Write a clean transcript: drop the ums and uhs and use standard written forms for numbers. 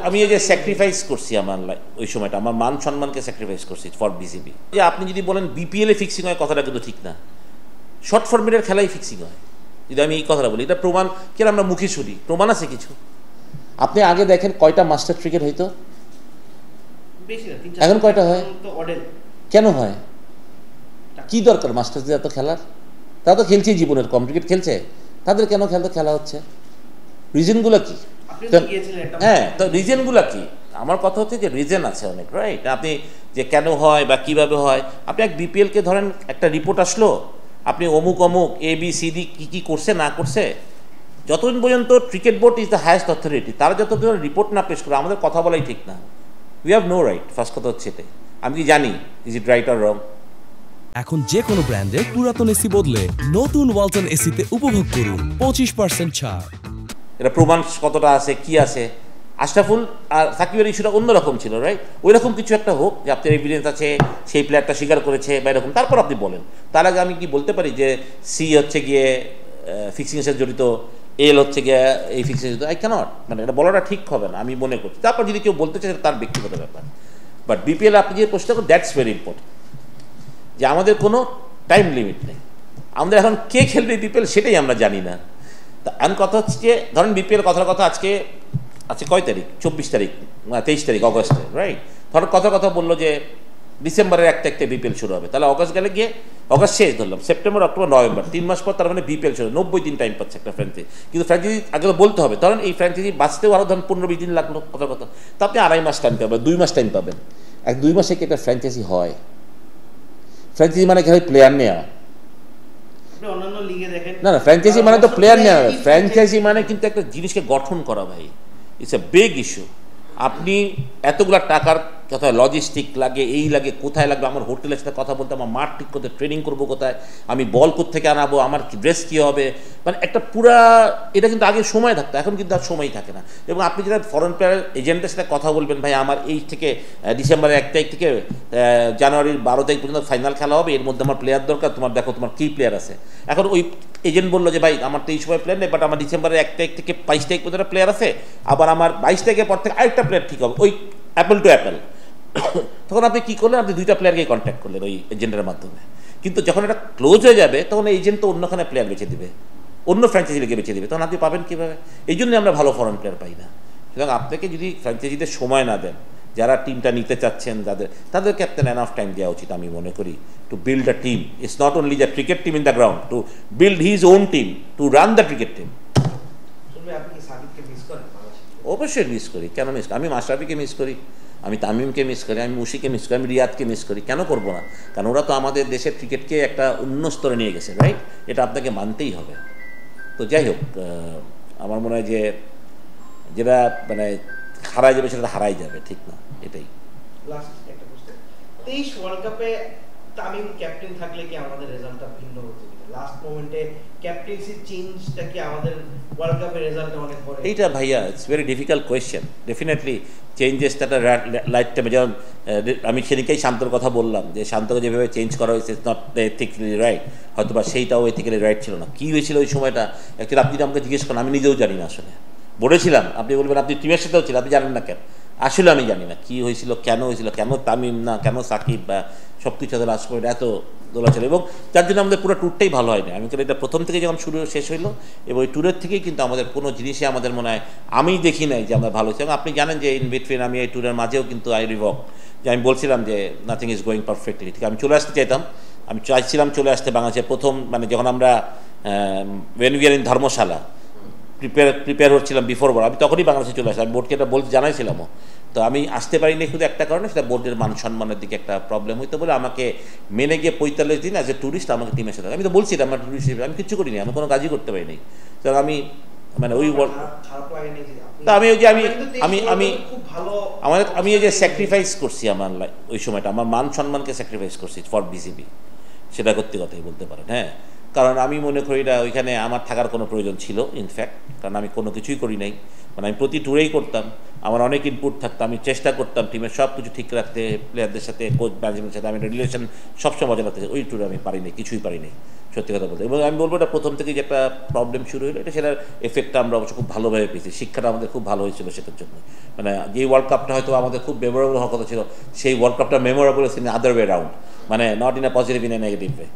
আমি এই যে স্যাক্রিফাইস করছি আমার ওই সময়টা আমার মান সম্মানকে স্যাক্রিফাইস করছি ফর বিসিবি। যে আপনি যদি বলেন বিপিএল এ ফিক্সিং হয়, কথাটা কিন্তু ঠিক না। শর্ট ফরম্যাটের খেলাই ফিক্সিং হয়, যদি আমি এই কথাটা বলি। এটা প্রমাণ কেন আমরা মুখে শুনি, প্রমাণ আছে কিছু। আপনি আগে দেখেন কয়টা মাস্টার ক্রিকেট হইতো, এখন কয়টা হয়? কেন হয়? কি দরকার মাস্টারদের এত খেলার? তারা তো খেলছেই জীবনের কম ক্রিকেট খেলছে, তাদের কেন খেলা হচ্ছে? রিজনগুলো কি? হ্যাঁ, তো রিজনগুলো কি? আমার কথা হচ্ছে যে রিজন আছে অনেক, রাইট? আপনি যে কেন হয় বা কিভাবে হয়, আপনি এক বিপিএলকে ধরেন, একটা রিপোর্ট আসলো, আপনি অমুক ABCD কি করছে না করছে, যতদিন পর্যন্ত cricket board is the highest authority, তারা যতদিন রিপোর্ট না পেশ করে আমাদের কথা বলাই ঠিক না। We have no right, first কথা হচ্ছে এটাই। আমি কি জানি is it right or wrong? এখন যে কোনো ব্র্যান্ডের পুরাতন এসি বদলে নতুন ওয়ালটন এসিতে উপভোগ করুন 25% ছাড়। এটা প্রমাণ কতটা আছে, কি আছে? আশরাফুল আর সাকিবের ইস্যুটা অন্যরকম ছিল, রাইট? ওই রকম কিছু একটা হোক যে আপনার এভিডেন্স আছে, সেই প্লেয়ারটা স্বীকার করেছে বা এরকম, তারপর আপনি বলেন। তার আগে আমি কি বলতে পারি যে সি হচ্ছে গিয়ে ফিক্সিংয়ের সাথে জড়িত, এল হচ্ছে গিয়ে এই ফিক্সিং জড়িত? আই ক্যানট, মানে এটা বলাটা ঠিক হবে না আমি মনে করছি। তারপর যদি কেউ বলতে চায় তার ব্যক্তিগত ব্যাপার। বাট বিপিএল আপনি যে প্রশ্ন করেন, দ্যাটস ভেরি ইম্পর্টেন্ট, যে আমাদের কোনো টাইম লিমিট নেই। আমাদের এখন কে খেলবে বিপিএল সেটাই আমরা জানি না। তা এখন কথা হচ্ছে যে ধরেন বিপিএল কথার কথা আজকে কয় তারিখ? 24 তারিখ, 23 তারিখ অগস্টে, রাইট? ধরেন কথা বললো যে ডিসেম্বরের 1 তারিখ থেকে বিপিএল শুরু হবে, তাহলে অগস্ট গেলে গিয়ে অগস্ট শেষ ধরলাম, সেপ্টেম্বর, অক্টোবর, নভেম্বর, 3 মাস পর তার মানে বিপিএল শুরু, 90 দিন টাইম পাচ্ছে একটা ফ্র্যাঞ্চাইজি। কিন্তু ফ্র্যাঞ্চাইজি আগে তো বলতে হবে, ধরেন এই ফ্র্যাঞ্চাইজি বাঁচতেও আরও ধরেন 15-20 দিন লাগলো, কথা তো আপনি 2.5 মাস টাইম পাবেন, 2 মাস টাইম পাবেন। 2 মাসে কি একটা ফ্র্যাঞ্চাইজি হয়? ফ্র্যাঞ্চাইজি মানে কি হয়? প্লেয়ার নেওয়া না, ফ্র্যাঞ্চাইজি মানে তো প্লেয়ার নেওয়া। ফ্র্যাঞ্চাইজি মানে কিন্তু একটা জিনিসকে গঠন করা, ভাই। It's a big issue. আপনি এতগুলা টাকার কথা, লজিস্টিক লাগে, এই লাগে, কোথায় লাগবে, আমার হোটেলের সাথে কথা বলতে, আমার মাঠ ঠিক করতে, ট্রেনিং করবো কোথায়, আমি বল কোত্থেকে আনাবো, আমার ড্রেস কী হবে, মানে একটা পুরা, এটা কিন্তু আগে সময় থাকতো, এখন কিন্তু আর সময় থাকে না। এবং আপনি যেটা ফরেন প্লেয়ার এজেন্টের সাথে কথা বলবেন, ভাই আমার এই থেকে ডিসেম্বরের 1 তারিখ থেকে জানুয়ারির 12 তারিখ পর্যন্ত ফাইনাল খেলা হবে, এর মধ্যে আমার প্লেয়ার দরকার, তোমার দেখো তোমার কী প্লেয়ার আছে। এখন ওই এজেন্ট বললো যে ভাই আমার তো এই সময় প্লেয়ার নেই, বাট আমার ডিসেম্বরের 1 তারিখ থেকে 22 তারিখ পর্যন্ত প্লেয়ার আছে, আবার আমার 22 তারিখের পর থেকে আরেকটা প্লেয়ার ঠিক হবে, ওই অ্যাপেল টু অ্যাপেল। তখন আপনি কী করলেন? আপনি 2টা প্লেয়ারকে কন্ট্যাক্ট করলেন ওই এজেন্টের মাধ্যমে। কিন্তু যখন এটা ক্লোজ হয়ে যাবে, তখন এজেন্ট তো অন্যখানে প্লেয়ার বেছে দিবে, অন্য ফ্র্যাঞ্চাইজি লিগে বেছে দিবে, তখন আপনি পাবেন কীভাবে? এই জন্যই আমরা ভালো ফরেন প্লেয়ার পাই না। সুতরাং আপনাকে যদি ফ্র্যাঞ্চাইজিদের সময় না দেন, যারা টিমটা নিতে চাচ্ছেন তাদের ক্যাপ্টেন এনাফ টাইম দেওয়া উচিত আমি মনে করি, to build a team. It's not only the cricket team in the ground, to build his own team, to run the cricket team. অবশ্যই মিস করি, কেন মিস? আমি মাশরাফিকে মিস করি, আমি তামিমকে মিস করি, আমি মুশিকে মিস করি, আমি রিয়াদকে মিস করি, কেন করবো না? কারণ ওরা তো আমাদের দেশের ক্রিকেটকে একটা অন্য স্তরে নিয়ে গেছে, রাইট? এটা আপনাকে মানতেই হবে। তো যাই হোক, আমার মনে হয় যে যেটা মানে হারাই যাবে সেটা হারাই যাবে, ঠিক না? এটাই। লাস্ট একটা প্রশ্ন, 23 ওয়ার্ল্ড কাপে তামিম ক্যাপ্টেন থাকলে কি আমাদের রেজাল্টটা ভিন্ন হতো? লাস্ট মোমেন্টে ক্যাপ্টেন্সি চেঞ্জটা কি আমাদের ওয়ার্ল্ড কাপের রেজাল্টে অনেক বড়? এইটা ভাইয়া it's very difficult question. Definitely চেঞ্জেসটা লাইট টাইমে, যেমন আমি সেদিকেই শান্তর কথা বললাম যে শান্তকে যেভাবে চেঞ্জ করা হয়েছে ইটস নট এথিক্যালি রাইট, হয়তো বা সেইটাও এথিক্যালি রাইট ছিল না। কী হয়েছিল ওই সময়টা অ্যাকচুয়ালি আপনি যদি আমাকে জিজ্ঞেস করেন, আমি নিজেও জানি না। আসলে বলেছিলাম, আপনি বলবেন আপনি টিমের সাথেও ছিলেন, আপনি জানেন না কেন? আসলে আমি জানি না কী হয়েছিল, কেন হয়েছিল, কেন তামিম না কেন সাকিব বা সব কিছু তাদের লাস্ট পয়েন্ট এত দোলাচল, এবং যার জন্য আমাদের পুরো ট্যুরটাই ভালো হয়নি। আমি কিন্তু এটা প্রথম থেকে যখন শুরু শেষ হইলো, এবং ওই ট্যুরের থেকেই কিন্তু আমাদের কোনো জিনিসই আমাদের মনে হয় আমি দেখি নাই যে আমরা ভালো হয়েছি। এবং আপনি জানেন যে ইন বিটুইন আমি এই ট্যুরের মাঝেও কিন্তু আই রিভক, যে আমি বলছিলাম যে নাথিং ইজ গোয়িং পারফেক্টলি, ঠিক আমি চলে আসতে চাইতাম, আমি চাইছিলাম চলে আসতে বাংলাদেশের প্রথম, মানে যখন আমরা when we are in Dharamshala prepare হচ্ছিলাম বিফোর বোর্ড, আমি তখনই বাংলাদেশে চলে আসলাম। আমি বোর্ডকে এটা বলতে জানাইছিলামও, তো আমি আসতে পারিনি শুধু একটা কারণে, সেটা বোর্ডের মান সম্মানের দিকে একটা প্রবলেম হইতো বলে আমাকে মেনে গিয়ে 45 দিন অ্যাজ এ ট্যুরিস্ট আমাকে টিমের সাথে, আমি তো বলছি আমার ট্যুরিস্ট হিসেবে আমি কিছু করিনি, আমি কোনো কাজই করতে পারিনি। তো আমি মানে ওই আমি ওই যে আমি এই যে স্যাক্রিফাইস করছি আমার ওই সময়টা, আমার মান সম্মানকে স্যাক্রিফাইস করছি ফর বিসিবি, সেটা সত্যি কথাই বলতে পারেন। হ্যাঁ, কারণ আমি মনে করি এটা ওইখানে আমার থাকার কোনো প্রয়োজন ছিল ইনফ্যাক্ট, কারণ আমি কোনো কিছুই করি নাই, মানে আমি প্রতি ট্যুরেই করতাম। আমার অনেক ইনপুট থাকতো, আমি চেষ্টা করতাম টিমের সব কিছু ঠিক রাখতে, প্লেয়ারদের সাথে, কোচ ম্যানেজমেন্টের সাথে আমি রিলেশন সবসময় বজায় রাখতে। ওই ট্যুরে আমি পারিনি, কিছুই পারিনি সত্যি কথা বলতে। এবং আমি বলবো এটা প্রথম থেকেই যে একটা প্রবলেম শুরু হলো, এটা সেটার এফেক্টটা আমরা অবশ্য খুব ভালোভাবে পেয়েছি, শিক্ষাটা আমাদের খুব ভালো হয়েছিল সেটার জন্য। মানে যে ওয়ার্ল্ড কাপটা হয়তো আমাদের খুব মেমোরেবল হওয়ার কথা ছিল, সেই ওয়ার্ল্ড কাপটা memorable in other way round, মানে not in a positive in a negative way.